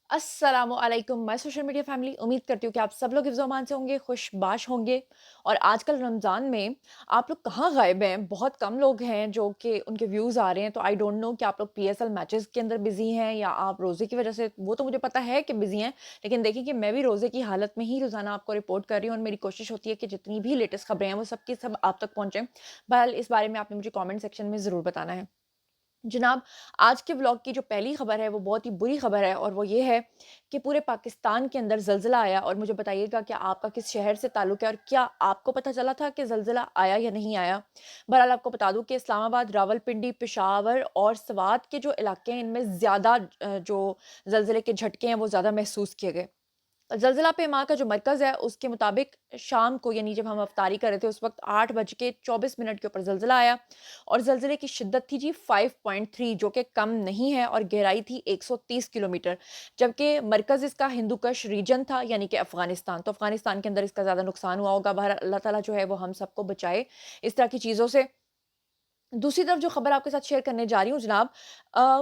अस्सलामु अलैकुम my social media family. उम्मीद करती हूँ कि आप सब लोग हिफ्ज़ अमान से होंगे, खुशबाश होंगे। और आजकल रमज़ान में आप लोग कहाँ गायब हैं? बहुत कम लोग हैं जो कि उनके व्यूज़ आ रहे हैं। तो आई डोंट नो कि आप लोग पीएसएल मैचेस के अंदर बिज़ी हैं या आप रोज़े की वज़ह से, वो तो मुझे पता है कि बिज़ी हैं। लेकिन देखिए कि मैं भी रोज़े की हालत में ही रोज़ाना आपको रिपोर्ट कर रही हूँ और मेरी कोशिश होती है कि जितनी भी लेटेस्ट खबरें हैं वो सब की सब आप तक पहुँचे। बहरहाल इस बारे में आपने मुझे कमेंट सेक्शन में ज़रूर बताना है। जनाब, आज के व्लॉग की जो पहली खबर है वो बहुत ही बुरी खबर है और वो ये है कि पूरे पाकिस्तान के अंदर ज़लज़ला आया। और मुझे बताइएगा कि आपका किस शहर से ताल्लुक़ है और क्या आपको पता चला था कि ज़लज़ला आया या नहीं आया? बहरहाल आपको बता दूँ कि इस्लामाबाद, रावलपिंडी, पेशावर और स्वात के जो इलाके हैं इनमें ज़्यादा जो ज़लज़ले के झटके हैं वो ज़्यादा महसूस किए गए। ज़लज़ला पेमा का जो मरकज़ है उसके मुताबिक शाम को, यानी जब हम अफ्तारी कर रहे थे उस वक़्त 8 बज के 24 मिनट के ऊपर ज़लज़ला आया और ज़लज़ले की शिद्दत थी जी 5.3, जो कि कम नहीं है, और गहराई थी 130 किलोमीटर। जबकि मरकज़ इसका हिंदुकुश रीजन था, यानी कि अफ़गानिस्तान। तो अफ़गानिस्तान के अंदर इसका ज़्यादा नुकसान हुआ होगा। बहरहाल अल्लाह ताला जो है वो हम सबको बचाए इस तरह की चीज़ों से। दूसरी तरफ जो खबर आपके साथ शेयर करने जा रही हूँ जनाब,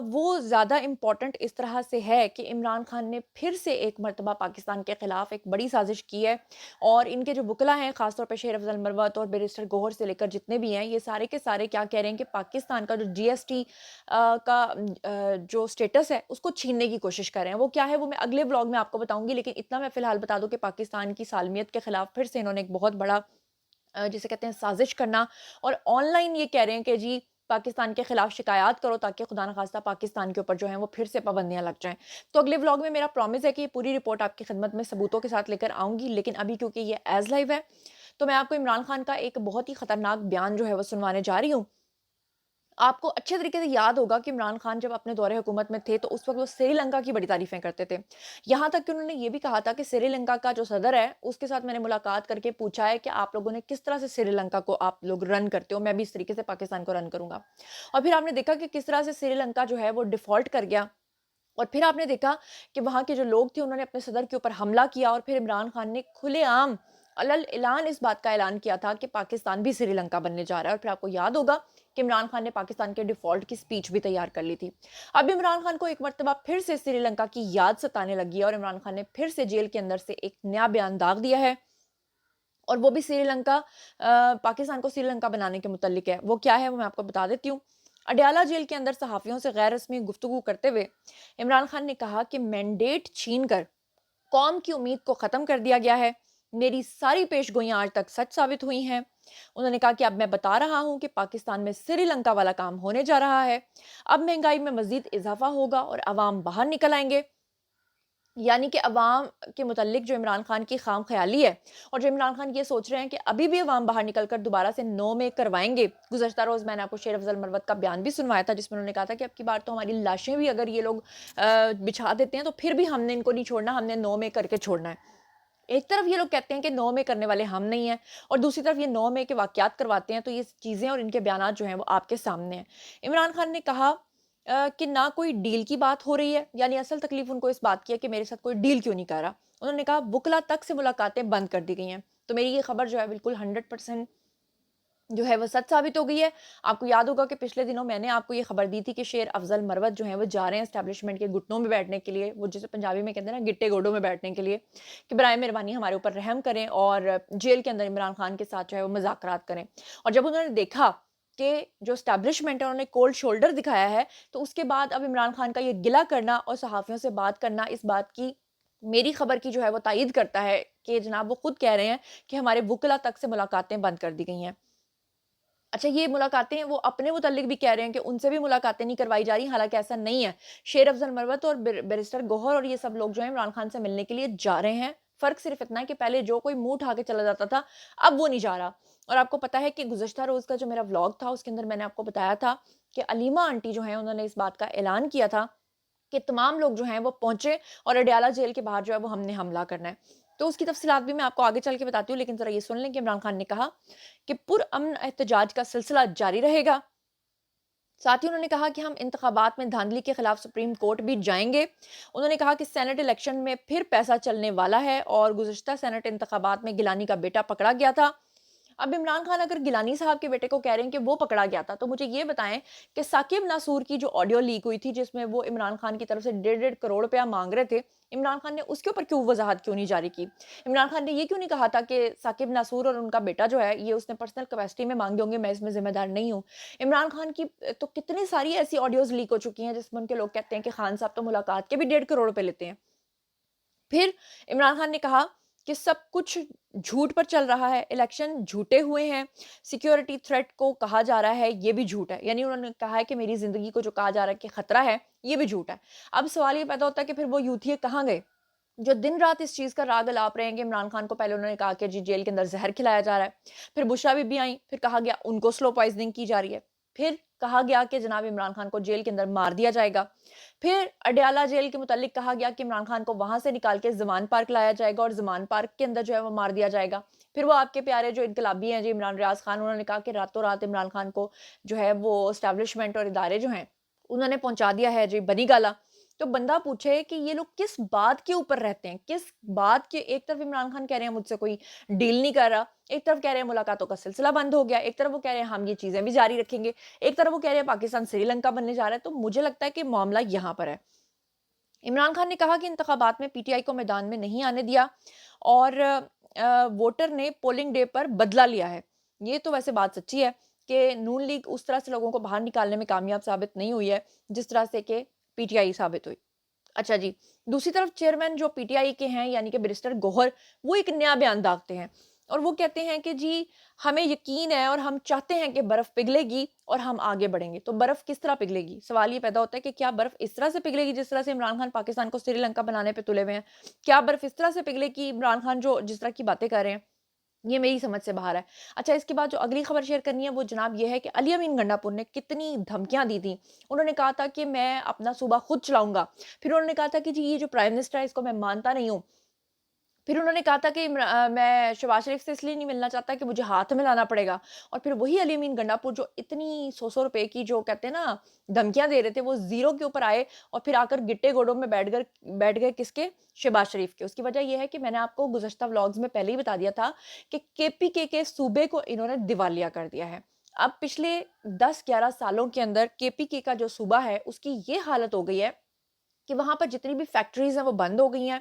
वो ज़्यादा इम्पोर्टेंट इस तरह से है कि इमरान खान ने फिर से एक मर्तबा पाकिस्तान के खिलाफ एक बड़ी साजिश की है। और इनके जो वकला हैं, खासतौर पे शेर अफजल मरवत और बैरिस्टर गौहर से लेकर जितने भी हैं, ये सारे के सारे क्या कह रहे हैं कि पाकिस्तान का जो जीएसटी का जो स्टेटस है उसको छीनने की कोशिश कर रहे हैं। वो क्या है वो मैं अगले ब्लॉग में आपको बताऊंगी, लेकिन इतना मैं फिलहाल बता दूं कि पाकिस्तान की सालमियत के खिलाफ फिर से इन्होंने एक बहुत बड़ा जिसे कहते हैं साजिश करना, और ऑनलाइन ये कह रहे हैं कि जी पाकिस्तान के खिलाफ शिकायत करो ताकि खुदा न खास्ता पाकिस्तान के ऊपर जो है वो फिर से पाबंदियां लग जाएं। तो अगले व्लॉग में मेरा प्रॉमिस है कि ये पूरी रिपोर्ट आपकी खिदमत में सबूतों के साथ लेकर आऊंगी, लेकिन अभी क्योंकि ये एज लाइव है तो मैं आपको इमरान खान का एक बहुत ही खतरनाक बयान जो है वो सुनवाने जा रही हूँ। आपको अच्छे तरीके से याद होगा कि इमरान खान जब अपने दौरे हुकूमत में थे तो उस वक्त वो श्रीलंका की बड़ी तारीफें करते थे। यहाँ तक कि उन्होंने ये भी कहा था कि श्रीलंका का जो सदर है उसके साथ मैंने मुलाकात करके पूछा है कि आप लोगों ने किस तरह से श्रीलंका को आप लोग रन करते हो, मैं भी इस तरीके से पाकिस्तान को रन करूंगा। और फिर आपने देखा कि किस तरह से श्रीलंका जो है वो डिफॉल्ट कर गया। और फिर आपने देखा कि वहाँ के जो लोग थे उन्होंने अपने सदर के ऊपर हमला किया और फिर इमरान खान ने खुलेआम अलल ऐलान इस बात का ऐलान किया था कि पाकिस्तान भी श्रीलंका बनने जा रहा है। और फिर आपको याद होगा कि इमरान खान ने पाकिस्तान के डिफॉल्ट की स्पीच भी तैयार कर ली थी। अब इमरान खान को एक मर्तबा फिर से श्रीलंका की याद सताने लगी है और इमरान खान ने फिर से जेल के अंदर से एक नया बयान दाग दिया है। और वो भी श्रीलंका पाकिस्तान को श्रीलंका बनाने के मुतल्लिक है। वो क्या है वो मैं आपको बता देती हूँ। अडयाला जेल के अंदर सहाफ़ियों से गैर रस्मी गुफ्तगू करते हुए इमरान खान ने कहा कि मैंडेट छीन कर कौम की उम्मीद को ख़त्म कर दिया गया है। मेरी सारी पेशगोइयाँ आज तक सच साबित हुई हैं। उन्होंने कहा कि अब मैं बता रहा हूँ कि पाकिस्तान में श्रीलंका वाला काम होने जा रहा है। अब महंगाई में मज़ीद इज़ाफ़ा होगा और अवाम बाहर निकल आएँगे। यानी कि अवाम के मुतल्लिक जो इमरान खान की खाम ख्याली है और जो इमरान खान ये सोच रहे हैं कि अभी भी अवाम बाहर निकल कर दोबारा से नो में करवाएंगे। गुज़श्ता रोज़ मैंने आपको शेर अफजल मरवत का बयान भी सुनवाया था जिसमें उन्होंने कहा था कि अब की बार तो हमारी लाशें भी अगर ये लोग बिछा देते हैं तो फिर भी हमने इनको नहीं छोड़ना, हमने नो में करके छोड़ना है। एक तरफ ये लोग कहते हैं कि नो में करने वाले हम नहीं हैं और दूसरी तरफ ये नो में के वाकयात करवाते हैं, तो ये चीज़ें और इनके बयानात जो हैं वो आपके सामने हैं। इमरान खान ने कहा कि ना कोई डील की बात हो रही है, यानी असल तकलीफ उनको इस बात की है कि मेरे साथ कोई डील क्यों नहीं कर रहा। उन्होंने कहा वुकला तक से मुलाकातें बंद कर दी गई हैं। तो मेरी ये खबर जो है बिल्कुल 100% जो है वो सच साबित हो गई है। आपको याद होगा कि पिछले दिनों मैंने आपको ये खबर दी थी कि शेर अफजल मरवत जो है वो जा रहे हैं एस्टैब्लिशमेंट के घुटनों में बैठने के लिए, वो जिसे पंजाबी में कहते हैं ना गिट्टे गोडों में बैठने के लिए, कि बराए मेहरबानी हमारे ऊपर रहम करें और जेल के अंदर इमरान खान के साथ जो है वो मुज़ाकरात करें। और जब उन्होंने देखा कि जो एस्टैब्लिशमेंट है उन्होंने कोल्ड शोल्डर दिखाया है, तो उसके बाद अब इमरान खान का ये गिला करना और सहाफ़ियों से बात करना इस बात की, मेरी खबर की जो है वो तायीद करता है कि जनाब वो खुद कह रहे हैं कि हमारे वुकला तक से मुलाकातें बंद कर दी गई हैं। अच्छा, ये मुलाकातें वो अपने मुताल्लिक भी कह रहे हैं कि उनसे भी मुलाकातें नहीं करवाई जा रही, हालाँकि ऐसा नहीं है। शेर अफ़ज़ल मरवत और बैरिस्टर गौहर और ये सब लोग जो हैं इमरान खान से मिलने के लिए जा रहे हैं। फ़र्क सिर्फ़ इतना है कि पहले जो कोई मुँह उठा के चला जाता था, अब वो नहीं जा रहा। और आपको पता है कि गुज़श्ता रोज़ का जो मेरा व्लॉग था, उसके अंदर मैंने आपको बताया था कि अलीमा आंटी जो हैं, उन्होंने इस बात का ऐलान किया था कि तमाम लोग जो हैं वो पहुँचे और अडयाला जेल के बाहर जो है वो हमने हमला करना है। तो उसकी तफ़सीलात भी मैं आपको आगे चल के बताती हूँ, लेकिन ज़रा ये सुन लें कि इमरान खान ने कहा कि पुरअमन एहतजाज का सिलसिला जारी रहेगा। साथ ही उन्होंने कहा कि हम इंतखाबात में धांधली के खिलाफ सुप्रीम कोर्ट भी जाएंगे। उन्होंने कहा कि सेनेट इलेक्शन में फिर पैसा चलने वाला है और गुज़श्ता सेनेट इंतखाबात में गिलानी का बेटा पकड़ा गया था। اب عمران خان اگر گیلانی صاحب کے بیٹے کو کہہ رہے ہیں کہ وہ پکڑا گیا تھا، تو مجھے یہ بتائیں کہ ثاقب ناصور کی جو آڈیو لیک ہوئی تھی جس میں وہ عمران خان کی طرف سے 1.5 کروڑ روپیہ مانگ رہے تھے، عمران خان نے اس کے اوپر کیوں وضاحت کیوں نہیں جاری کی؟ عمران خان نے یہ کیوں نہیں کہا تھا کہ ثاقب ناصور اور ان کا بیٹا جو ہے یہ اس نے پرسنل کیپیسٹی میں مانگے ہوں گے، میں اس میں ذمہ دار نہیں ہوں؟ عمران خان کی تو کتنی ساری ایسی آڈیوز لیک ہو چکی ہیں جس میں ان کے لوگ کہتے ہیں کہ خان صاحب تو ملاقات کے بھی 1.5 کروڑ روپے لیتے ہیں۔ پھر عمران خان نے کہا کہ سب کچھ جھوٹ پر چل رہا ہے، الیکشن جھوٹے ہوئے ہیں، سیکیورٹی تھریٹ کو کہا جا رہا ہے یہ بھی جھوٹ ہے، یعنی انہوں نے کہا ہے کہ میری زندگی کو جو کہا جا رہا ہے کہ خطرہ ہے یہ بھی جھوٹ ہے۔ اب سوال یہ پیدا ہوتا ہے کہ پھر وہ یوتھی کہاں گئے جو دن رات اس چیز کا راگ الاپ رہے ہیں کہ عمران خان کو پہلے انہوں نے کہا کہ جی جیل کے اندر زہر کھلایا جا رہا ہے، پھر بشرا بی بی آئیں، پھر کہا گیا ان کو سلو پوائزننگ کی جا رہی ہے، پھر کہا گیا کہ جناب عمران خان کو جیل کے اندر مار دیا جائے گا، پھر اڈیالہ جیل کے متعلق کہا گیا کہ عمران خان کو وہاں سے نکال کے زمان پارک لایا جائے گا اور زمان پارک کے اندر جو ہے وہ مار دیا جائے گا۔ پھر وہ آپ کے پیارے جو انقلابی ہیں جی عمران ریاض خان، انہوں نے کہا کہ راتوں رات عمران خان کو جو ہے وہ اسٹیبلشمنٹ اور ادارے جو ہیں انہوں نے پہنچا دیا ہے جی بنی گالا۔ تو بندہ پوچھے کہ یہ لوگ کس بات کے اوپر رہتے ہیں، کس بات کے، ایک طرف عمران خان کہہ رہے ہیں مجھ سے کوئی ڈیل نہیں کر رہا، ایک طرف کہہ رہے ہیں ملاقاتوں کا سلسلہ بند ہو گیا، ایک طرف وہ کہہ رہے ہیں ہم یہ چیزیں بھی جاری رکھیں گے، ایک طرف وہ کہہ رہے ہیں پاکستان سری لنکا بننے جا رہا ہے۔ تو مجھے لگتا ہے کہ معاملہ یہاں پر ہے۔ عمران خان نے کہا کہ انتخابات میں پی ٹی آئی کو میدان میں نہیں آنے دیا اور ووٹر نے پولنگ ڈے پر بدلہ لیا ہے۔ یہ تو ویسے بات سچی ہے کہ نون لیگ اس طرح سے لوگوں کو باہر نکالنے میں کامیاب ثابت نہیں ہوئی ہے جس طرح سے کہ پی ٹی آئی ثابت ہوئی۔ اچھا جی، دوسری طرف چیئرمین جو پی ٹی آئی کے ہیں یعنی کہ بیرسٹر گوہر، وہ ایک نیا بیان داغتے ہیں اور وہ کہتے ہیں کہ جی ہمیں یقین ہے اور ہم چاہتے ہیں کہ برف پگھلے گی اور ہم آگے بڑھیں گے۔ تو برف کس طرح پگھلے گی؟ سوال یہ پیدا ہوتا ہے کہ کیا برف اس طرح سے پگھلے گی جس طرح سے عمران خان پاکستان کو سری لنکا بنانے پہ تلے ہوئے ہیں؟ کیا برف اس طرح سے پگھلے کہ عمران خان جو جس طرح کی باتیں کر رہے ہیں؟ یہ میری سمجھ سے باہر ہے۔ اچھا، اس کے بعد جو اگلی خبر شیئر کرنی ہے وہ جناب یہ ہے کہ علی امین گنڈا پور نے کتنی دھمکیاں دی تھیں۔ انہوں نے کہا تھا کہ میں اپنا صوبہ خود چلاؤں گا، پھر انہوں نے کہا تھا کہ جی یہ جو پرائم منسٹر ہے اس کو میں مانتا نہیں ہوں، پھر انہوں نے کہا تھا کہ میں شہباز شریف سے اس لیے نہیں ملنا چاہتا کہ مجھے ہاتھ ملانا پڑے گا، اور پھر وہی علی امین گنڈا پور جو اتنی 100 روپے کی جو کہتے ہیں نا دھمکیاں دے رہے تھے، وہ زیرو کے اوپر آئے اور پھر آ کر گٹے گوڑوں میں بیٹھ گئے کس کے؟ شہباز شریف کے۔ اس کی وجہ یہ ہے کہ میں نے آپ کو گزشتہ ولاگز میں پہلے ہی بتا دیا تھا کہ کے پی کے صوبے کو انہوں نے دیوالیہ کر دیا ہے۔ اب پچھلے 10-11 سالوں کے اندر کے پی کے کا جو صوبہ ہے اس کی یہ حالت ہو گئی ہے کہ وہاں پر جتنی بھی فیکٹریز ہیں وہ بند ہو گئی ہیں،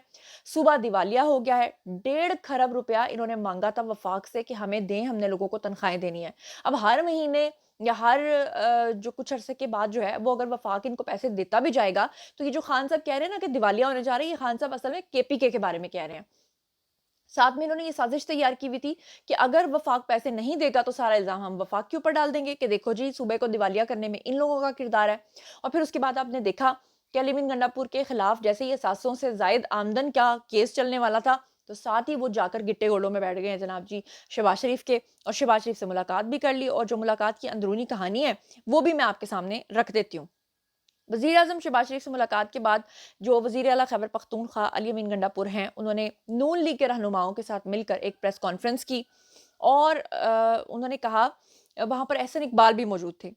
صوبہ دیوالیہ ہو گیا ہے۔ 1.5 کروڑ روپیہ انہوں نے مانگا تھا وفاق سے کہ ہمیں دیں، ہم نے لوگوں کو تنخواہیں دینی ہیں۔ اب ہر مہینے یا ہر جو کچھ عرصے کے بعد جو ہے وہ اگر وفاق ان کو پیسے دیتا بھی جائے گا تو یہ جو خان صاحب کہہ رہے ہیں نا کہ دیوالیہ ہونے جا رہی ہے، یہ خان صاحب اصل میں کے پی کے بارے میں کہہ رہے ہیں۔ ساتھ میں انہوں نے یہ سازش تیار کی ہوئی تھی کہ اگر وفاق پیسے نہیں دے گا تو سارا الزام ہم وفاق کے اوپر ڈال دیں گے کہ دیکھو جی صوبے کو دیوالیہ کرنے میں ان لوگوں کا کردار ہے۔ اور پھر اس کے بعد آپ نے دیکھا کہ علی امین گنڈا پور کے خلاف جیسے یہ 700 سے زائد آمدن کا کیس چلنے والا تھا تو ساتھ ہی وہ جا کر گٹے گوڑوں میں بیٹھ گئے ہیں جناب جی شہباز شریف کے، اور شہباز شریف سے ملاقات بھی کر لی، اور جو ملاقات کی اندرونی کہانی ہے وہ بھی میں آپ کے سامنے رکھ دیتی ہوں۔ وزیر اعظم شہباز شریف سے ملاقات کے بعد جو وزیر اعلیٰ خیبر پختونخوا علی امین گنڈا پور ہیں، انہوں نے نون لیگ کے رہنماؤں کے ساتھ مل کر ایک پریس کانفرنس کی اور انہوں نے کہا، وہاں پر احسن اقبال بھی موجود تھے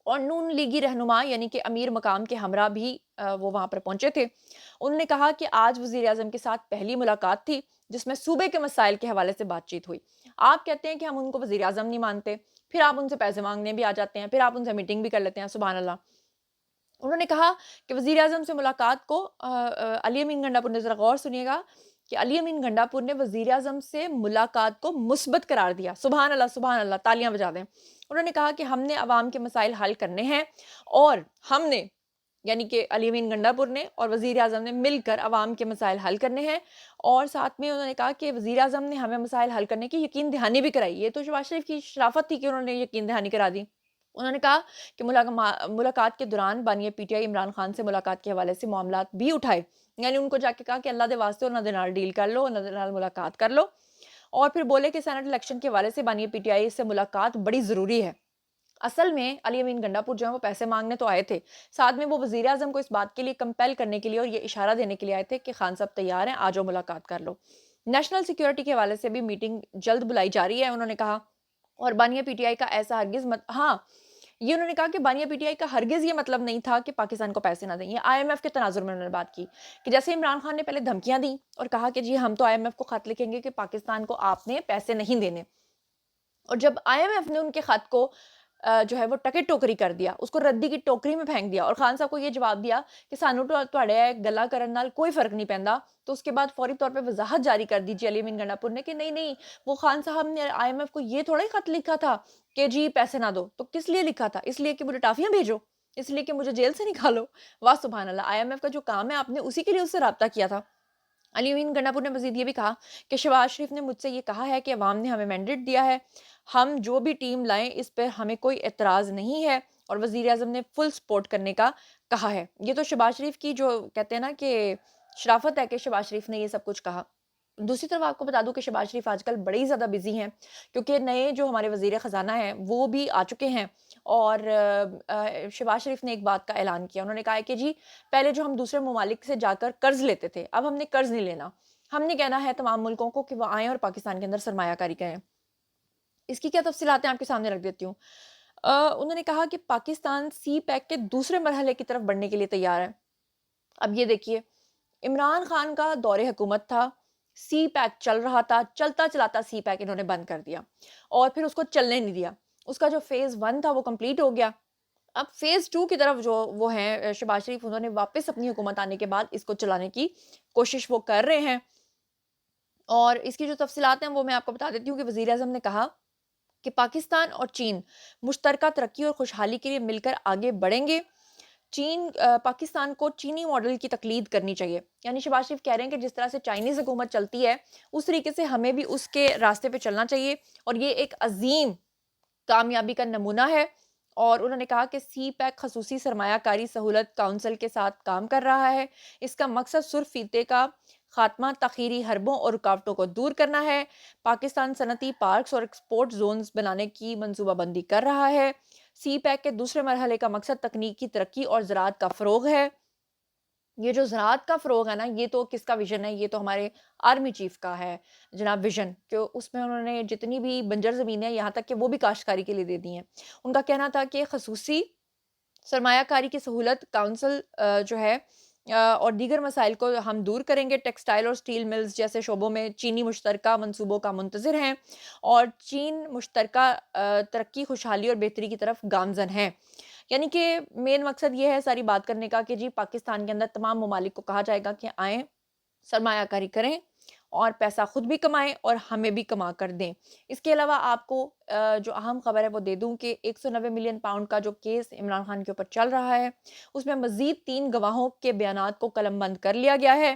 اور نون لیگی رہنما یعنی کہ امیر مقام کے ہمراہ بھی وہ وہاں پر پہنچے تھے۔ انہوں نے کہا کہ آج وزیر اعظم کے ساتھ پہلی ملاقات تھی جس میں صوبے کے مسائل کے حوالے سے بات چیت ہوئی۔ آپ کہتے ہیں کہ ہم ان کو وزیر اعظم نہیں مانتے، پھر آپ ان سے پیسے مانگنے بھی آ جاتے ہیں، پھر آپ ان سے میٹنگ بھی کر لیتے ہیں، سبحان اللہ۔ انہوں نے کہا کہ وزیر اعظم سے ملاقات کو علی امین گنڈا پور نے، ذرا غور سنیے گا کہ علی امین گنڈا پور نے وزیر اعظم سے ملاقات کو مثبت قرار دیا۔ سبحان اللہ، سبحان اللہ، تالیاں بجا دیں۔ انہوں نے کہا کہ ہم نے عوام کے مسائل حل کرنے ہیں اور ہم نے یعنی کہ علی امین گنڈا پور نے اور وزیر اعظم نے مل کر عوام کے مسائل حل کرنے ہیں، اور ساتھ میں انہوں نے کہا کہ وزیر اعظم نے ہمیں مسائل حل کرنے کی یقین دہانی بھی کرائی۔ یہ تو شہباز شریف کی شرافت تھی کہ انہوں نے یقین دہانی کرا دی۔ انہوں نے کہا کہ ملاقات کے دوران بانی P T I Imran Khan سے ملاقات کے حوالے سے معاملات بھی اٹھائے، یعنی ان کو جا کے کہا کہ اللہ دے واسطے انہوں دے نال ڈیل کر لو، انہوں دے نال ملاقات کر لو، اور پھر بولے کہ سینٹ الیکشن کے حوالے سے بانی پی ٹی آئی سے ملاقات بڑی ضروری ہے۔ اصل میں علی امین گنڈا پور جو ہے وہ پیسے مانگنے تو آئے تھے، ساتھ میں وہ وزیر اعظم کو اس بات کے لیے کمپیل کرنے کے لیے اور یہ اشارہ دینے کے لیے آئے تھے کہ خان صاحب تیار ہیں، آ جاؤ ملاقات کر لو۔ نیشنل سیکیورٹی کے حوالے سے بھی میٹنگ جلد بلائی جا رہی ہے انہوں نے کہا، اور بانیہ پی ٹی آئی کا ایسا ہرگز ہاں یہ انہوں نے کہا کہ بانیہ پی ٹی آئی کا ہرگز یہ مطلب نہیں تھا کہ پاکستان کو پیسے نہ دیں۔ یہ آئی ایم ایف کے تناظر میں انہوں نے بات کی کہ جیسے عمران خان نے پہلے دھمکیاں دیں اور کہا کہ جی ہم تو آئی ایم ایف کو خط لکھیں گے کہ پاکستان کو آپ نے پیسے نہیں دینے، اور جب IMF نے उनके खत को जो है वो टके टोकरी कर दिया, उसको रद्दी की टोकरी में फेंक दिया और खान साहब को ये जवाब दिया कि सानू ਤੁਹਾਡੇ ਗੱਲਾਂ ਕਰਨ ਨਾਲ कोई फर्क नहीं पैंदा। तो उसके बाद फौरी तौर पे वजाहत जारी कर दी अली अमीन गंडापुर ने कि नहीं नहीं, वो खान साहब ने IMF को ये थोड़ा ही खत लिखा था कि जी पैसे ना दो। तो किस लिए लिखा था? इसलिए कि मुझे टाफियां भेजो, इसलिए कि मुझे जेल से निकालो। वाह सुभान अल्लाह, IMF का जो काम है आपने उसी के लिए उससे राब्ता किया था। अली अमीन गंडापुर ने मजीद ये भी कहा कि शहबाज शरीफ ने मुझसे ये कहा है कि अवाम ने हमें मैंडेट दिया है, हम जो भी टीम लाएं इस पर हमें कोई एतराज़ नहीं है, और वज़ीर आज़म ने फुल सपोर्ट करने का कहा है। ये तो शहबाज शरीफ की जो कहते हैं ना कि शराफत है कि शहबाज शरीफ ने ये सब कुछ कहा। दूसरी तरफ आपको बता दूं कि शहबाज शरीफ आजकल बड़े ही ज़्यादा बिजी हैं, क्योंकि नए जो हमारे वज़ीर ख़जाना हैं वो भी आ चुके हैं। और शहबाज शरीफ ने एक बात का ऐलान किया, उन्होंने कहा है कि जी पहले जो हम दूसरे ममालिक से जाकर कर्ज लेते थे, अब हमने कर्ज नहीं लेना, हमने कहना है तमाम मुल्कों को कि वो आएँ और पाकिस्तान के अंदर सरमायाकारी करें। इसकी क्या तफसीलात हैं आपके सामने रख देती हूँ। उन्होंने कहा कि पाकिस्तान सी पैक के दूसरे मरहले की तरफ बढ़ने के लिए तैयार है। अब ये देखिए, इमरान खान का दौरे हुकूमत था, सी पैक चल रहा था, चलता चलाता सी पैक इन्होंने बंद कर दिया और फिर उसको चलने नहीं दिया। उसका जो फेज़ 1 था वो कंप्लीट हो गया। अब फेज़ 2 की तरफ जो वो हैं शहबाज शरीफ, उन्होंने वापस अपनी हुकूमत आने के बाद इसको चलाने की कोशिश वो कर रहे हैं। और इसकी जो तफसीलात हैं वो मैं आपको बता देती हूँ कि वज़ीर आज़म ने कहा कि पाकिस्तान और चीन मुश्तरका तरक्की और खुशहाली के लिए मिलकर आगे बढ़ेंगे। चीन पाकिस्तान को चीनी मॉडल की तकलीद करनी चाहिए। यानी शहबाज शरीफ कह रहे हैं कि जिस तरह से चाइनीज़ हुकूमत चलती है, उस तरीके से हमें भी उसके रास्ते पे चलना चाहिए, और ये एक अज़ीम कामयाबी का नमूना है। और उन्होंने कहा कि सी पैक खसूसी सरमायाकारी सहूलत काउंसिल के साथ काम कर रहा है। इसका मकसद सुरफीते का खात्मा, तखीरी हरबों और रुकावटों को दूर करना है। पाकिस्तान सनती पार्क्स और एक्सपोर्ट जोन्स बनाने की मनसूबाबंदी कर रहा है। सी पैक के दूसरे मरहले का मकसद तकनीकी तरक्की और ज़राअत का फ़रोग है। ये जो ज़राअत का फ़रोग है ना, ये तो किसका विज़न है? ये तो हमारे आर्मी चीफ़ का है जनाब विज़न, कि उसमें उन्होंने जितनी भी बंजर ज़मीन है, यहाँ तक कि वो भी काश्तकारी के लिए दे दी हैं। उनका कहना था कि खसूसी सरमायाकारी की सहूलत काउंसिल जो है और दीगर मसाइल को हम दूर करेंगे। टेक्सटाइल और स्टील मिल्स जैसे शोबों में चीनी मुश्तरका मंसूबों का मुंतज़िर हैं, और चीन मुश्तरका तरक्की, खुशहाली और बेहतरी की तरफ गामज़न है। यानी कि मेन मकसद ये है सारी बात करने का कि जी पाकिस्तान के अंदर तमाम ममालिक को कहा जाएगा कि आएँ, सरमायाकारी करें और पैसा खुद भी कमाएँ और हमें भी कमा कर दें। इसके अलावा आपको जो अहम खबर है वो दे दूँ कि 190 मिलियन पाउंड का जो केस इमरान खान के ऊपर चल रहा है, उसमें मज़ीद 3 गवाहों के बयानात को कलमबंद कर लिया गया है।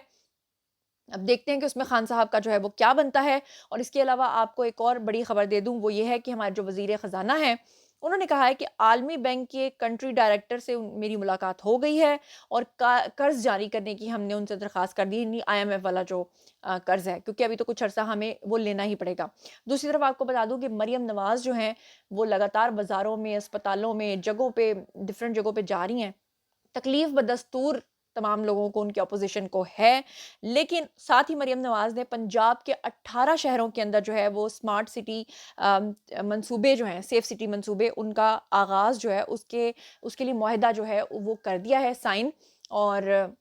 अब देखते हैं कि उसमें खान साहब का जो है वो क्या बनता है। और इसके अलावा आपको एक और बड़ी खबर दे दूँ, वो ये है कि हमारे जो वज़ीर ख़ज़ाना हैं, उन्होंने कहा है कि आलमी बैंक के कंट्री डायरेक्टर से मेरी मुलाकात हो गई है और कर्ज जारी करने की हमने उनसे दरख्वास्त कर दी, IMF वाला जो कर्ज है, क्योंकि अभी तो कुछ अरसा हमें वो लेना ही पड़ेगा। दूसरी तरफ आपको बता दूं कि मरियम नवाज जो हैं वो लगातार बाज़ारों में, अस्पतालों में, जगहों पे, डिफरेंट जगहों पे जा रही हैं। तकलीफ बदस्तूर तमाम लोगों को, उनकी अपोजिशन को है, लेकिन साथ ही मरियम नवाज ने पंजाब के 18 शहरों के अंदर जो है वो स्मार्ट सिटी मंसूबे जो हैं, सेफ सिटी मंसूबे, उनका आगाज़ जो है उसके लिए मुआहदा जो है वो कर दिया है साइन। और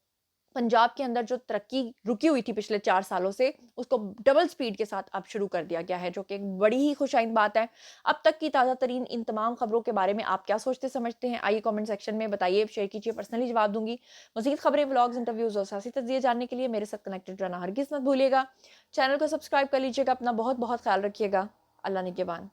पंजाब के अंदर जो तरक्की रुकी हुई थी पिछले 4 सालों से, उसको डबल स्पीड के साथ अब शुरू कर दिया गया है, जो कि एक बड़ी ही खुशाइंद बात है। अब तक की ताज़ा तरीन इन तमाम खबरों के बारे में आप क्या सोचते समझते हैं? आइए कमेंट सेक्शन में बताइए, शेयर कीजिए, पर्सनली जवाब दूँगी। मज़ीद खबरें, व्लॉग्स, इंटरव्यूज़ और सियासी तज्ज़िये जानने के लिए मेरे साथ कनेक्टेड रहना हरगिज़ मत भूलिएगा। चैनल को सब्सक्राइब कर लीजिएगा। अपना बहुत-बहुत ख़्याल रखिएगा। अल्लाह निगहबान।